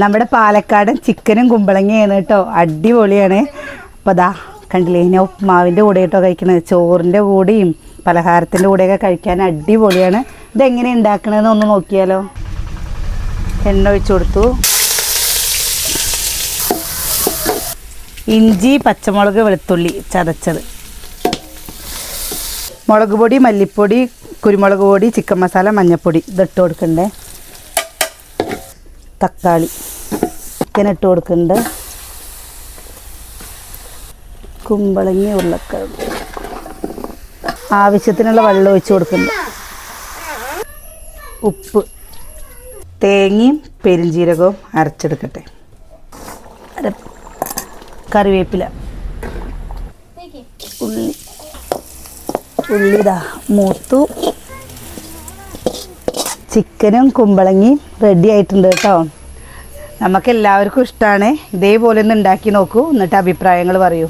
നമ്മുടെ പാലക്കാടൻ ചിക്കനും കുമ്പളങ്ങയാണ് കേട്ടോ, അടിപൊളിയാണ്. അപ്പോൾ അതാ കണ്ടില്ലേ, ഞാൻ ഉപ്മാവിൻ്റെ കൂടെ കേട്ടോ കഴിക്കണത്, ചോറിൻ്റെ കൂടെയും പലഹാരത്തിൻ്റെ കൂടെയൊക്കെ കഴിക്കാൻ അടിപൊളിയാണ്. ഇതെങ്ങനെ ഉണ്ടാക്കണമെന്ന് ഒന്ന് നോക്കിയാലോ. എണ്ണ ഒഴിച്ചു കൊടുത്തു. ഇഞ്ചി, പച്ചമുളക്, വെളുത്തുള്ളി ചതച്ചത്, മുളക് പൊടി, മല്ലിപ്പൊടി, കുരുമുളക് പൊടി, ചിക്കൻ മസാല, മഞ്ഞൾപ്പൊടി ഇതിട്ട് കൊടുക്കണ്ടേ. തക്കാളി ചിക്കൻ ഇട്ട് കൊടുക്കുന്നുണ്ട്. കുമ്പളങ്ങി, ഉരുളക്കിഴങ്ങ്, ആവശ്യത്തിനുള്ള വെള്ളം ഒഴിച്ച് കൊടുക്കുന്നുണ്ട്. ഉപ്പ്, തേങ്ങയും പെരിഞ്ജീരകവും അരച്ചെടുക്കട്ടെ. കറിവേപ്പില, ഉള്ളിതാ മൂത്തു. ചിക്കനും കുമ്പളങ്ങിയും റെഡി ആയിട്ടുണ്ട് കേട്ടോ. നമുക്കെല്ലാവർക്കും ഇഷ്ടമാണ്. ഇതേപോലെ ഒന്ന് ഉണ്ടാക്കി നോക്കൂ, എന്നിട്ട് അഭിപ്രായങ്ങൾ പറയൂ.